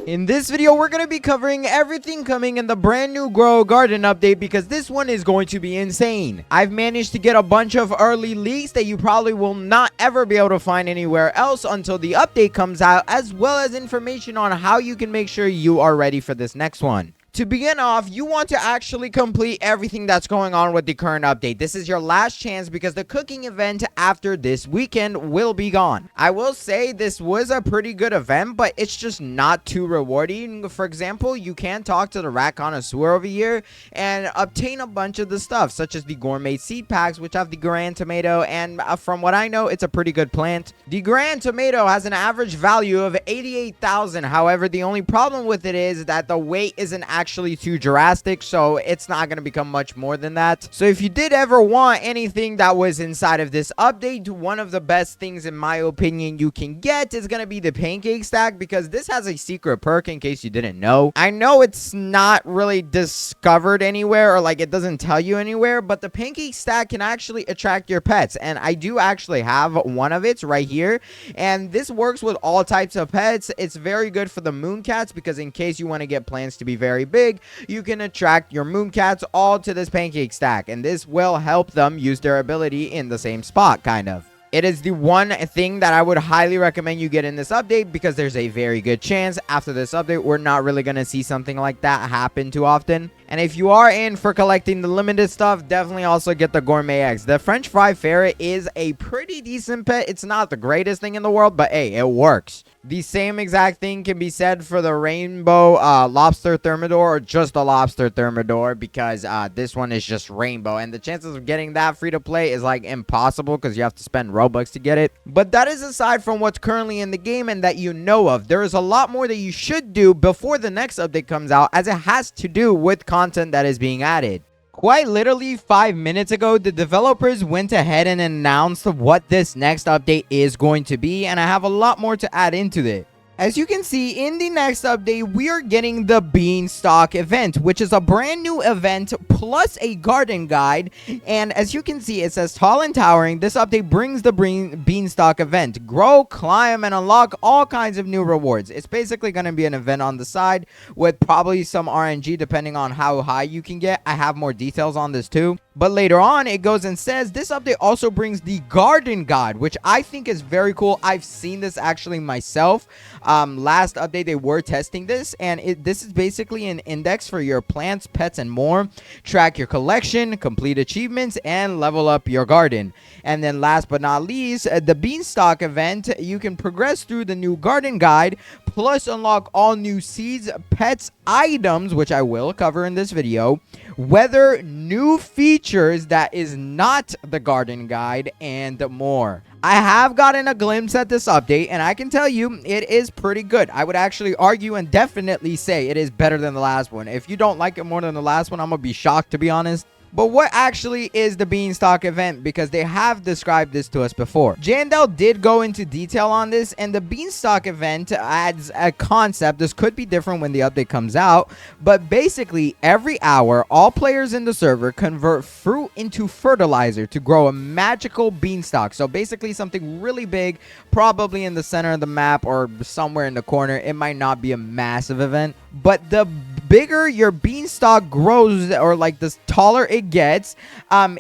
In this video, we're going to be covering everything coming in the brand new Grow Garden update because this one is going to be insane. I've managed to get a bunch of early leaks that you probably will not ever be able to find anywhere else until the update comes out, as well as information on how you can make sure you are ready for this next one. To begin off, you want to actually complete everything that's going on with the current update. This is your last chance because the cooking event after this weekend will be gone. I will say this was a pretty good event, but it's just not too rewarding. For example, you can talk to the rat connoisseur over here and obtain a bunch of the stuff, such as the gourmet seed packs, which have the grand tomato, and from what I know, it's a pretty good plant. The grand tomato has an average value of 88,000. However, the only problem with it is that the weight isn't actually too drastic, so it's not going to become much more than that. So if you did ever want anything that was inside of this update, one of the best things in my opinion you can get is going to be the pancake stack, because this has a secret perk in case you didn't know. I know it's not really discovered anywhere, or like it doesn't tell you anywhere, but the pancake stack can actually attract your pets, and I do actually have one of it right here, and this works with all types of pets. It's very good for the moon cats, because in case you want to get plants to be very big, you can attract your moon cats all to this pancake stack, and this will help them use their ability in the same spot, kind of. It is the one thing that I would highly recommend you get in this update, because there's a very good chance after this update we're not really going to see something like that happen too often. And if you are in for collecting the limited stuff, definitely also get the gourmet eggs. The French fry ferret is a pretty decent pet. It's not the greatest thing in the world, but hey, it works. The same exact thing can be said for the rainbow lobster thermidor, or just the lobster thermidor, because this one is just rainbow, and the chances of getting that free to play is like impossible because you have to spend Robux to get it. But that is aside from what's currently in the game and that you know of. There is a lot more that you should do before the next update comes out, as it has to do with content that is being added. Quite literally 5 minutes ago, the developers went ahead and announced what this next update is going to be, and I have a lot more to add into it. As you can see, in the next update, we are getting the Beanstalk event, which is a brand new event plus a garden guide. And as you can see, it says tall and towering. This update brings the Beanstalk event. Grow, climb, and unlock all kinds of new rewards. It's basically going to be an event on the side with probably some RNG depending on how high you can get. I have more details on this too. But later on, it goes and says this update also brings the garden guide, which I think is very cool. I've seen this actually myself. Last update, they were testing this, and this is basically an index for your plants, pets, and more. Track your collection, complete achievements, and level up your garden. And then last but not least, the Beanstalk event, you can progress through the new garden guide, plus unlock all new seeds, pets, items, which I will cover in this video, weather, new features that is not the garden guide, and more. I have gotten a glimpse at this update, and I can tell you it is pretty good. I would actually argue and definitely say it is better than the last one. If you don't like it more than the last one, I'm gonna be shocked, to be honest. But what actually is the Beanstalk event? Because they have described this to us before. Jandel did go into detail on this, and the Beanstalk event adds a concept. This could be different when the update comes out, but basically every hour, all players in the server convert fruit into fertilizer to grow a magical beanstalk. So basically something really big, probably in the center of the map or somewhere in the corner. It might not be a massive event, but the bigger your beanstalk grows, or like the taller it gets,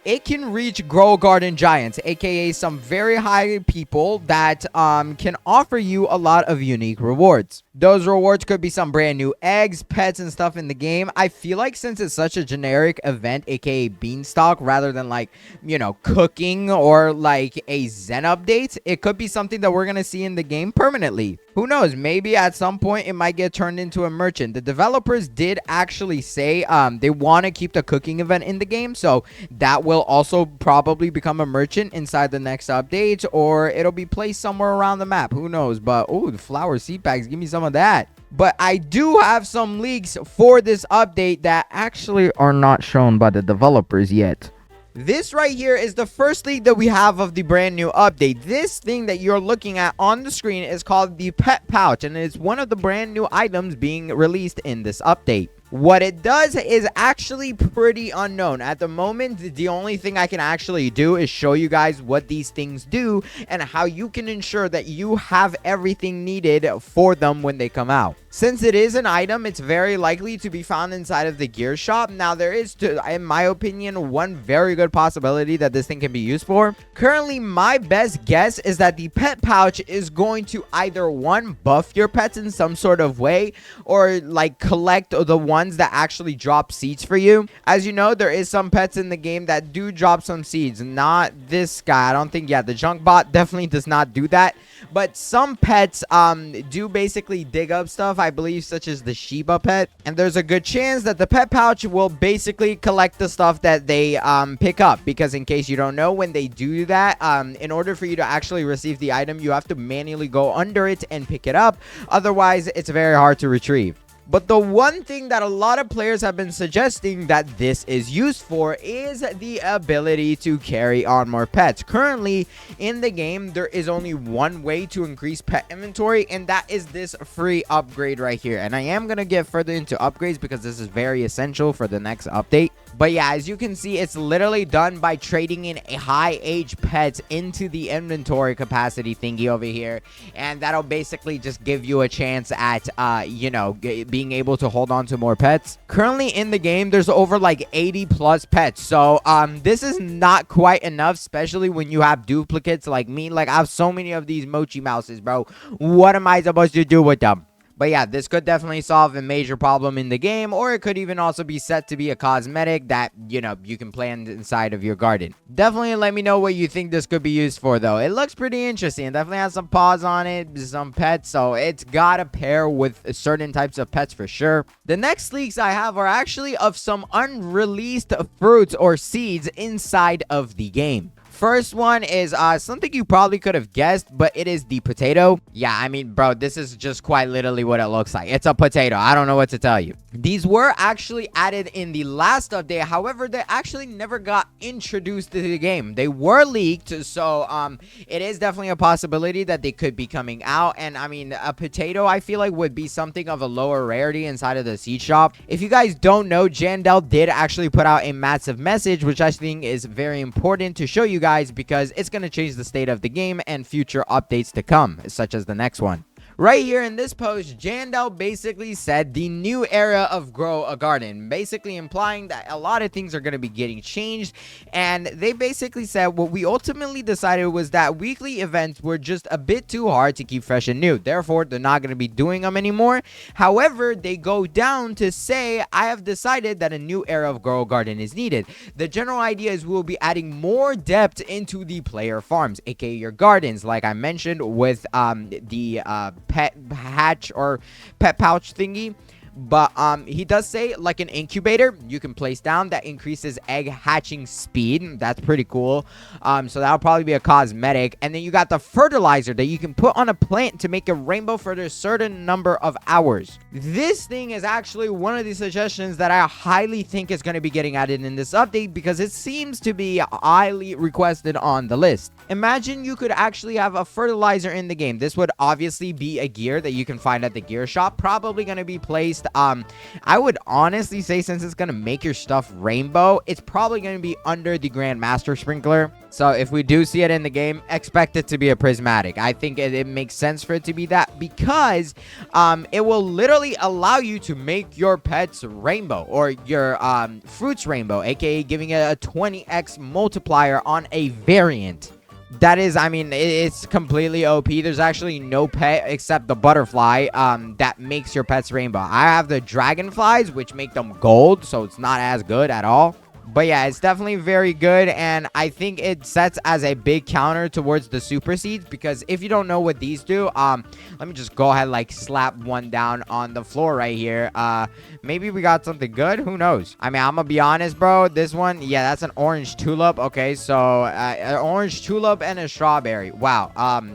it can reach grow garden giants, aka some very high people that can offer you a lot of unique rewards. Those rewards could be some brand new eggs, pets, and stuff in the game. I feel like since it's such a generic event, aka Beanstalk, rather than like, you know, cooking or like a Zen update, it could be something that we're gonna see in the game permanently. Who knows? Maybe at some point it might get turned into a merchant. The developers did actually say they want to keep the cooking event in the game, so that will also probably become a merchant inside the next update, or it'll be placed somewhere around the map. Who knows? But oh, the flower seed packs, give me some of that. But I do have some leaks for this update that actually are not shown by the developers yet. This right here is the first leak that we have of the brand new update. This thing that you're looking at on the screen is called the pet pouch, and it's one of the brand new items being released in this update. What it does is actually pretty unknown. At the moment, the only thing I can actually do is show you guys what these things do and how you can ensure that you have everything needed for them when they come out. Since it is an item, it's very likely to be found inside of the gear shop. Now, there is, in my opinion, one very good possibility that this thing can be used for. Currently, my best guess is that the pet pouch is going to either, one, buff your pets in some sort of way, or like collect the ones that actually drop seeds for you. As you know, there is some pets in the game that do drop some seeds. Not this guy. I don't think, yeah, the junk bot definitely does not do that. But some pets do basically dig up stuff, I believe, such as the Shiba pet. And there's a good chance that the pet pouch will basically collect the stuff that they pick up. Because in case you don't know, when they do that, in order for you to actually receive the item, you have to manually go under it and pick it up. Otherwise, it's very hard to retrieve. But the one thing that a lot of players have been suggesting that this is used for is the ability to carry on more pets. Currently, in the game, there is only one way to increase pet inventory, and that is this free upgrade right here. And I am going to get further into upgrades because this is very essential for the next update. But yeah, as you can see, it's literally done by trading in a high age pets into the inventory capacity thingy over here. And that'll basically just give you a chance at, you know, being able to hold on to more pets. Currently in the game, there's over like 80 plus pets. So, this is not quite enough, especially when you have duplicates like me. Like, I have so many of these mochi mouses, bro. What am I supposed to do with them? But yeah, this could definitely solve a major problem in the game, or it could even also be set to be a cosmetic that, you know, you can plant inside of your garden. Definitely let me know what you think this could be used for, though. It looks pretty interesting. It definitely has some paws on it, some pets, so it's gotta pair with certain types of pets for sure. The next leaks I have are actually of some unreleased fruits or seeds inside of the game. First one is something you probably could have guessed, but it is the potato. Yeah, I mean, bro, this is just quite literally what it looks like. It's a potato. I don't know what to tell you. These were actually added in the last update. However, they actually never got introduced to the game. They were leaked, so it is definitely a possibility that they could be coming out. And I mean, a potato, I feel like, would be something of a lower rarity inside of the seed shop. If you guys don't know, Jandel did actually put out a massive message, which I think is very important to show you guys, because it's going to change the state of the game and future updates to come, such as the next one. Right here in this post, Jandel basically said the new era of Grow a Garden, basically implying that a lot of things are going to be getting changed. And they basically said what we ultimately decided was that weekly events were just a bit too hard to keep fresh and new. Therefore, they're not going to be doing them anymore. However, they go down to say, I have decided that a new era of Grow a Garden is needed. The general idea is we'll be adding more depth into the player farms, aka your gardens, like I mentioned with the pet hatch or pet pouch thingy. But he does say like an incubator you can place down that increases egg hatching speed. That's pretty cool. So that'll probably be a cosmetic. And then you got the fertilizer that you can put on a plant to make a rainbow for a certain number of hours. This thing is actually one of the suggestions that I highly think is going to be getting added in this update, because it seems to be highly requested on the list. Imagine you could actually have a fertilizer in the game. This would obviously be a gear that you can find at the gear shop, probably going to be placed, I would honestly say, since it's going to make your stuff rainbow, it's probably going to be under the Grandmaster Sprinkler. So if we do see it in the game, expect it to be a prismatic. I think it makes sense for it to be that, because it will literally allow you to make your pets rainbow, or your fruits rainbow, aka giving it a 20x multiplier on a variant. That is, I mean, it's completely OP. There's actually no pet except the butterfly that makes your pets rainbow. I have the dragonflies, which make them gold, so it's not as good at all. But yeah, it's definitely very good, and I think it sets as a big counter towards the super seeds, because if you don't know what these do, let me just go ahead, like, slap one down on the floor right here. Maybe we got something good, who knows? I mean, I'm gonna be honest, bro, this one, yeah, that's an orange tulip. Okay, so an orange tulip and a strawberry. Wow,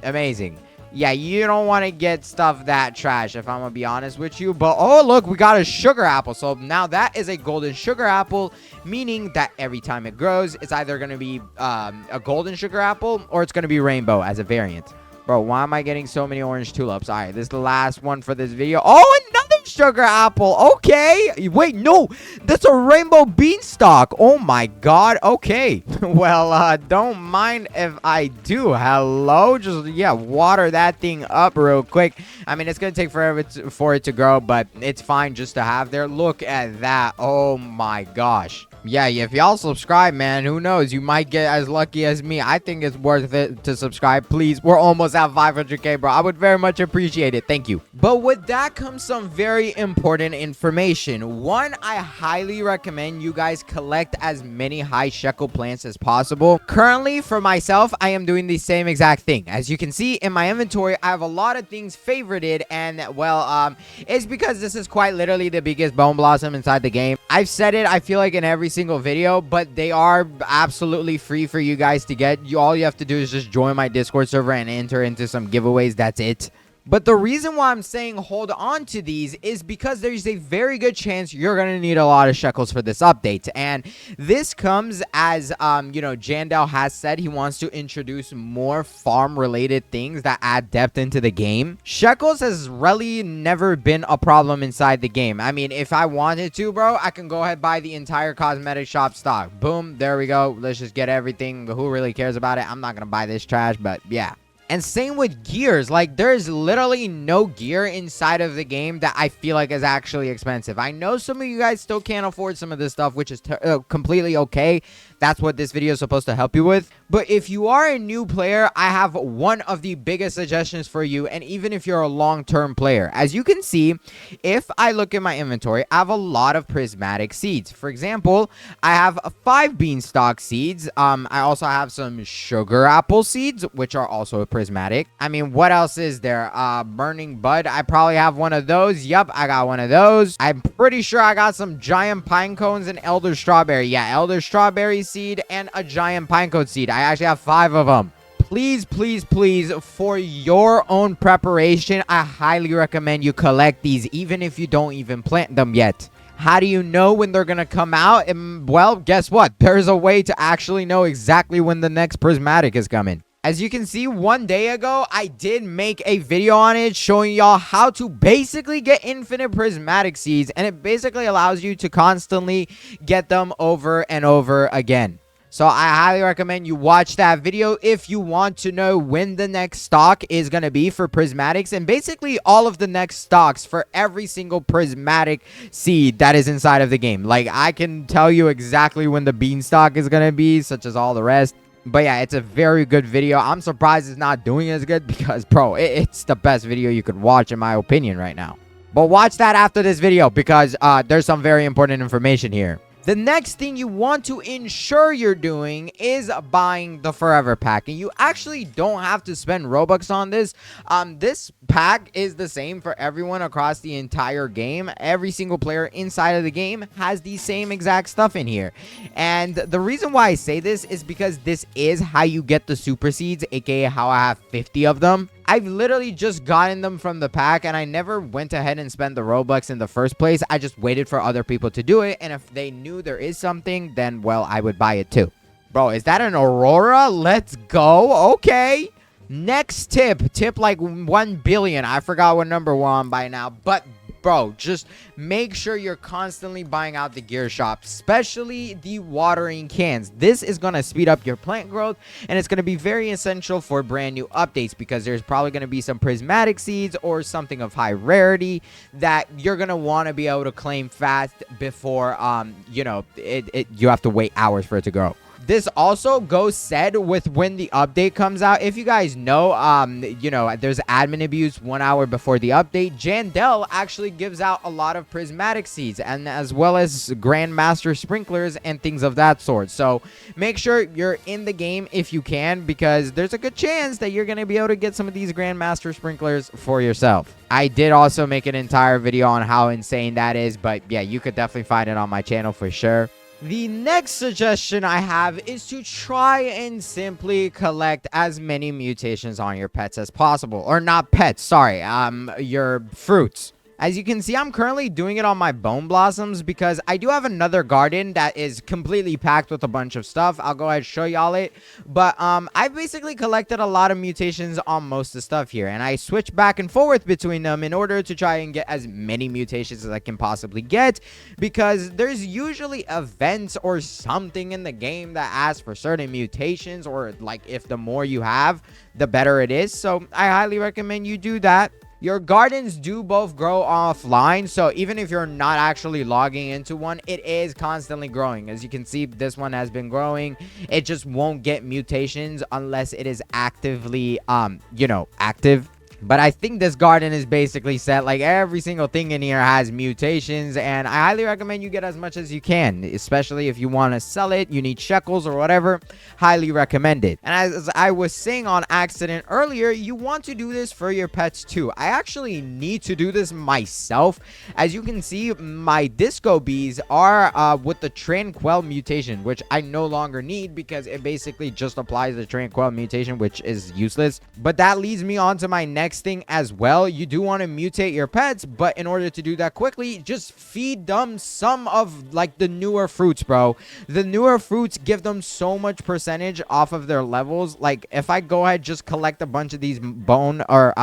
amazing. Yeah, you don't want to get stuff that trash, if I'm gonna be honest with you. But oh, look, we got a sugar apple. So now that is a golden sugar apple, meaning that every time it grows, it's either gonna be a golden sugar apple, or it's gonna be rainbow as a variant. Bro, why am I getting so many orange tulips? All right, this is the last one for this video. Oh, another sugar apple. Okay. Wait, no. That's a rainbow beanstalk. Oh my god. Okay. Well, don't mind if I do. Hello. Just, yeah, water that thing up real quick. I mean, it's going to take forever for it to grow, but it's fine just to have there. Look at that. Oh my gosh. Yeah, if y'all subscribe, man, who knows? You might get as lucky as me. I think it's worth it to subscribe. Please, we're almost at 500k, bro. I would very much appreciate it. Thank you. But with that comes some very important information. One, I highly recommend you guys collect as many high shekel plants as possible. Currently, for myself, I am doing the same exact thing. As you can see in my inventory, I have a lot of things favorited, and well, it's because this is quite literally the biggest bone blossom inside the game. I've said it, I feel like, in every single video, but they are absolutely free for you guys to get. All you have to do is just join my Discord server and enter into some giveaways. That's it. But the reason why I'm saying hold on to these is because there's a very good chance you're going to need a lot of shekels for this update. And this comes as, Jandel has said he wants to introduce more farm-related things that add depth into the game. Shekels has really never been a problem inside the game. I mean, if I wanted to, bro, I can go ahead and buy the entire cosmetic shop stock. Boom, there we go. Let's just get everything. Who really cares about it? I'm not going to buy this trash, but yeah. And same with gears. Like, there's literally no gear inside of the game that I feel like is actually expensive. I know some of you guys still can't afford some of this stuff, which is completely okay. That's what this video is supposed to help you with. But if you are a new player, I have one of the biggest suggestions for you. And even if you're a long-term player, as you can see, if I look at my inventory, I have a lot of prismatic seeds. For example, I have 5 beanstalk seeds. I also have some sugar apple seeds, which are also prismatic. I mean, what else is there? Burning bud. I probably have one of those. Yup, I got one of those. I'm pretty sure I got some giant pine cones and elder strawberry. Yeah, elder strawberry seed and a giant pine cone seed. I actually have 5 of them. Please, please, please, for your own preparation, I highly recommend you collect these, even if you don't even plant them yet. How do you know when they're going to come out? Well, guess what? There's a way to actually know exactly when the next prismatic is coming. As you can see, one day ago, I did make a video on it showing y'all how to basically get infinite prismatic seeds, and it basically allows you to constantly get them over and over again. So I highly recommend you watch that video if you want to know when the next stock is going to be for prismatics, and basically all of the next stocks for every single prismatic seed that is inside of the game. Like, I can tell you exactly when the beanstalk is going to be, such as all the rest. But yeah, it's a very good video. I'm surprised it's not doing as good because, bro, it's the best video you could watch in my opinion right now. But watch that after this video because there's some very important information here. The next thing you want to ensure you're doing is buying the Forever Pack. And you actually don't have to spend Robux on this. This pack is the same for everyone across the entire game. Every single player inside of the game has the same exact stuff in here. And the reason why I say this is because this is how you get the super seeds, aka how I have 50 of them. I've literally just gotten them from the pack, and I never went ahead and spent the Robux in the first place. I just waited for other people to do it, and if they knew there is something, then, well, I would buy it too. Bro, is that an Aurora? Let's go. Okay. Next tip like 1 billion. I forgot what number we're on by now, but bro, just make sure you're constantly buying out the gear shop, especially the watering cans. This is going to speed up your plant growth, and it's going to be very essential for brand new updates because there's probably going to be some prismatic seeds or something of high rarity that you're going to want to be able to claim fast before, you have to wait hours for it to grow. This also goes said with when the update comes out. If you guys know, there's admin abuse 1 hour before the update. Jandel actually gives out a lot of prismatic seeds and as well as grandmaster sprinklers and things of that sort. So make sure you're in the game if you can, because there's a good chance that you're going to be able to get some of these grandmaster sprinklers for yourself. I did also make an entire video on how insane that is, but yeah, you could definitely find it on my channel for sure. The next suggestion I have is to try and simply collect as many mutations on your pets as possible. Or not pets, sorry, your fruits. As you can see, I'm currently doing it on my bone blossoms because I do have another garden that is completely packed with a bunch of stuff. I'll go ahead and show y'all it. But I've basically collected a lot of mutations on most of the stuff here, and I switch back and forth between them in order to try and get as many mutations as I can possibly get, because there's usually events or something in the game that asks for certain mutations, or like if the more you have, the better it is. So I highly recommend you do that. Your gardens do both grow offline, so even if you're not actually logging into one, it is constantly growing. As you can see, this one has been growing. It just won't get mutations unless it is actively, active. But I think this garden is basically set. Like, every single thing in here has mutations, and I highly recommend you get as much as you can, especially if you want to sell it, you need shekels or whatever. Highly recommend it. And as I was saying on accident earlier, you want to do this for your pets too. I actually need to do this myself. As you can see, my disco bees are with the Tranquil mutation, which I no longer need because it basically just applies the Tranquil mutation, which is useless. But that leads me on to my next thing as well. You do want to mutate your pets, but in order to do that quickly, just feed them some of like the newer fruits, bro. The newer fruits give them so much percentage off of their levels. Like, if I go ahead just collect a bunch of these bone or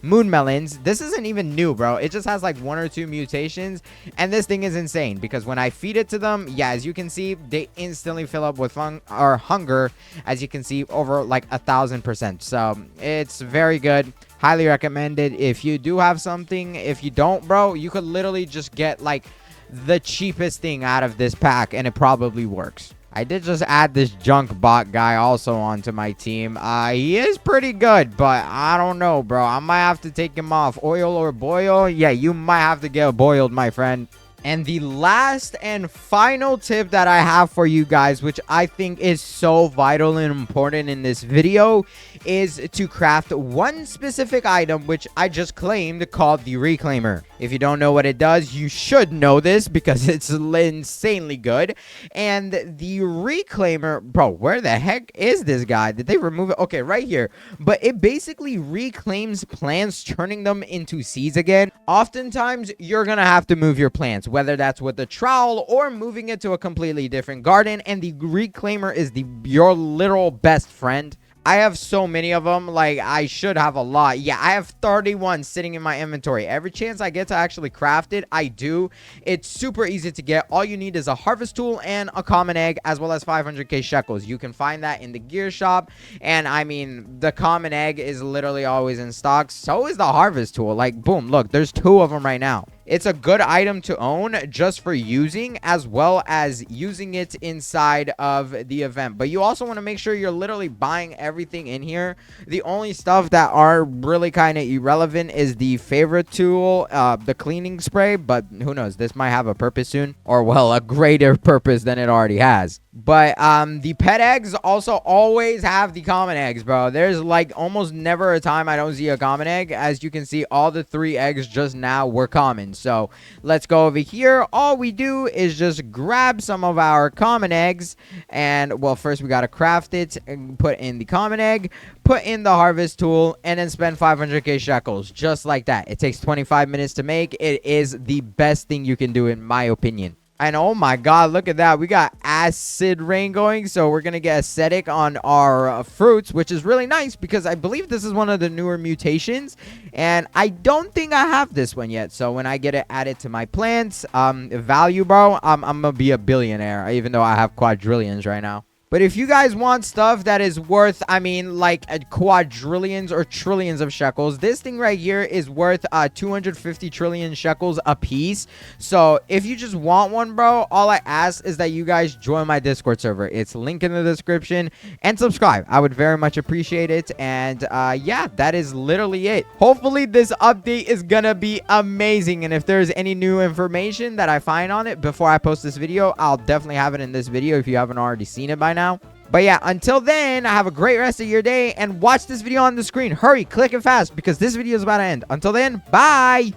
moon melons, this isn't even new, bro. It just has like 1 or 2 mutations, and this thing is insane because when I feed it to them, yeah, as you can see, they instantly fill up with hunger, as you can see, over like 1,000%. So it's very good. Highly recommend it if you do have something. If you don't, bro, you could literally just get like the cheapest thing out of this pack and it probably works. I did just add this junk bot guy also onto my team. He is pretty good, but I don't know, bro. I might have to take him off. Oil or boil? Yeah, you might have to get boiled, my friend. And the last and final tip that I have for you guys, which I think is so vital and important in this video, is to craft one specific item, which I just claimed, called the Reclaimer. If you don't know what it does, you should know this because it's insanely good. And the Reclaimer, bro, where the heck is this guy? Did they remove it? Okay, right here. But it basically reclaims plants, turning them into seeds again. Oftentimes, you're gonna have to move your plants, whether that's with the trowel or moving it to a completely different garden, and the Reclaimer is your literal best friend. I have so many of them. Like, I should have a lot. Yeah, I have 31 sitting in my inventory. Every chance I get to actually craft it, I do. It's super easy to get. All you need is a harvest tool and a common egg, as well as 500k shekels. You can find that in the gear shop. And I mean, the common egg is literally always in stock. So is the harvest tool. Like, boom, look, there's 2 of them right now. It's a good item to own just for using, as well as using it inside of the event. But you also want to make sure you're literally buying everything in here. The only stuff that are really kind of irrelevant is the favorite tool, the cleaning spray. But who knows? This might have a purpose soon, or well, a greater purpose than it already has. But the pet eggs also always have the common eggs, bro. There's like almost never a time I don't see a common egg. As you can see, all the 3 eggs just now were common. So let's go over here. All we do is just grab some of our common eggs, and well, first we got to craft it and put in the common egg, put in the harvest tool, and then spend 500k shekels just like that. It takes 25 minutes to make. It is the best thing you can do, in my opinion. And oh my god, look at that. We got acid rain going, so we're gonna get acidic on our fruits, which is really nice because I believe this is one of the newer mutations, and I don't think I have this one yet. So when I get it added to my plants, value, bro, I'm gonna be a billionaire, even though I have quadrillions right now. But if you guys want stuff that is worth, I mean, like quadrillions or trillions of shekels, this thing right here is worth 250 trillion shekels a piece. So if you just want one, bro, all I ask is that you guys join my Discord server. It's linked in the description, and subscribe. I would very much appreciate it. And yeah, that is literally it. Hopefully this update is gonna be amazing. And if there's any new information that I find on it before I post this video, I'll definitely have it in this video if you haven't already seen it by now. But yeah, until then, have a great rest of your day and watch this video on the screen. Hurry, click it fast because this video is about to end. Until then, bye.